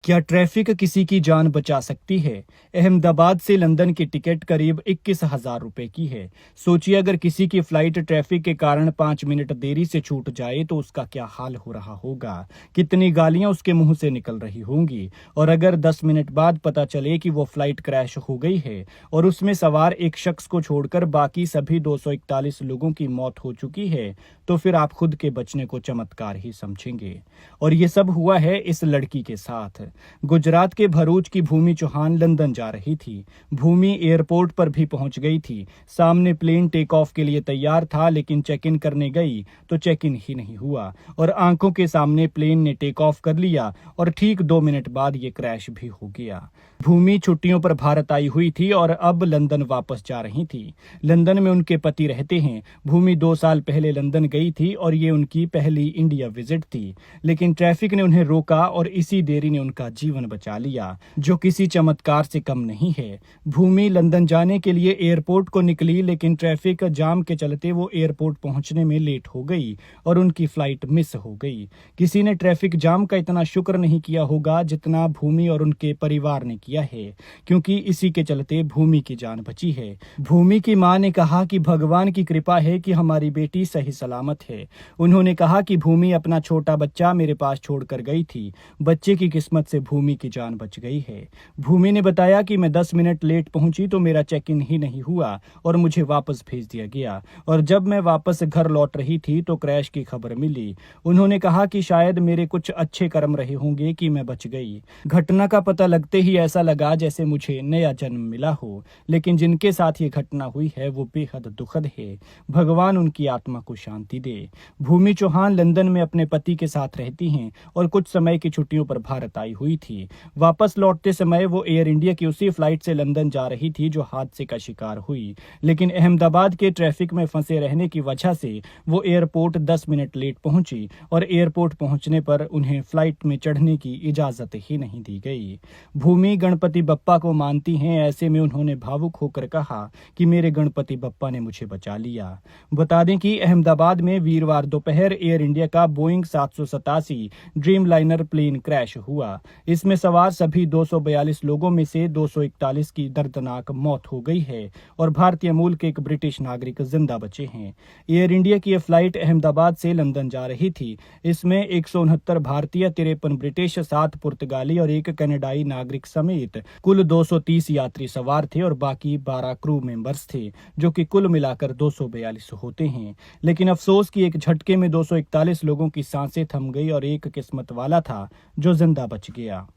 क्या ट्रैफिक किसी की जान बचा सकती है? अहमदाबाद से लंदन की टिकट करीब 21,000 रुपए की है। सोचिए अगर किसी की फ्लाइट ट्रैफिक के कारण 5 मिनट देरी से छूट जाए तो उसका क्या हाल हो रहा होगा। कितनी गालियां उसके मुंह से निकल रही होंगी। और अगर 10 मिनट बाद पता चले कि वो फ्लाइट क्रैश हो गई है और उसमें सवार एक शख्स को छोड़कर बाकी सभी 241 लोगों की मौत हो चुकी है, तो फिर आप खुद के बचने को चमत्कार ही समझेंगे। और ये सब हुआ है इस लड़की के साथ। गुजरात के भरूच की भूमि चौहान लंदन जा रही थी। भूमि एयरपोर्ट पर भी पहुंच गई थी। सामने प्लेन टेक ऑफ के लिए तैयार था, लेकिन चेक इन करने गई तो चेक इन ही नहीं हुआ और आंखों के सामने प्लेन ने टेक ऑफ कर लिया और ठीक 2 मिनट बाद ये क्रैश भी हो गया। भूमि छुट्टियों पर भारत आई हुई थी और अब लंदन वापस जा रही थी। लंदन में उनके पति रहते हैं। भूमि 2 साल पहले लंदन गई थी और ये उनकी पहली इंडिया विजिट थी, लेकिन ट्रैफिक ने उन्हें रोका और इसी देरी ने उनका जीवन बचा लिया, जो किसी चमत्कार से कम नहीं है। भूमि लंदन जाने के लिए एयरपोर्ट को निकली, लेकिन ट्रैफिक जाम के चलते वो एयरपोर्ट पहुंचने में लेट हो गई और उनकी फ्लाइट मिस हो गई। किसी ने ट्रैफिक जाम का इतना शुक्र नहीं किया होगा जितना भूमि और उनके परिवार ने किया है, क्योंकि इसी के चलते भूमि की जान बची है। भूमि की मां ने कहा कि भगवान की कृपा है कि हमारी बेटी सही सलामत है। उन्होंने कहा कि भूमि अपना छोटा बच्चा मेरे पास छोड़कर गई थी। बच्चे की किस्मत से भूमि की जान बच गई है। भूमि ने बताया कि मैं 10 मिनट लेट पहुंची तो मेरा चेक इन ही नहीं हुआ और मुझे वापस भेज दिया गया, और जब मैं वापस घर लौट रही थी तो क्रैश की खबर मिली। उन्होंने कहा कि शायद मेरे कुछ अच्छे कर्म रहे होंगे कि मैं बच गई। घटना का पता लगते ही ऐसा लगा जैसे मुझे नया जन्म मिला हो, लेकिन जिनके साथ ये घटना हुई है वो बेहद दुखद है। भगवान उनकी आत्मा को शांति दे। भूमि चौहान लंदन में अपने पति के साथ रहती हैं और कुछ समय की छुट्टियों पर भारत आई हुई थी। वापस लौटते समय वो एयर इंडिया की उसी फ्लाइट से लंदन जा रही थी जो हादसे का शिकार हुई, लेकिन अहमदाबाद के ट्रैफिक में फंसे रहने की वजह से वो एयरपोर्ट 10 मिनट लेट पहुंची और एयरपोर्ट पहुंचने पर उन्हें फ्लाइट में चढ़ने की इजाजत ही नहीं दी गई। भूमि गणपति बप्पा को मानती हैं, ऐसे में उन्होंने भावुक होकर कहा कि मेरे गणपति बप्पा ने मुझे बचा लिया। बता दें कि अहमदाबाद में वीरवार दोपहर एयर इंडिया का Boeing 787 dreamliner plane crash हुआ। इसमें सवार सभी 242 लोगों में से 241 की दर्दनाक मौत हो गई है और भारतीय मूल के एक ब्रिटिश नागरिक जिंदा बचे हैं। एयर इंडिया की यह फ्लाइट अहमदाबाद से लंदन जा रही थी। इसमें 169 भारतीय, 53 ब्रिटिश, 7 पुर्तगाली और 1 कनाडाई नागरिक समेत कुल 230 यात्री सवार थे और बाकी 12 क्रू मेंबर्स थे, जो कि कुल मिलाकर 242 होते हैं। लेकिन अफसोस कि एक झटके में 241 लोगों की सांसें थम गई और एक किस्मत वाला था जो जिंदा बच गया।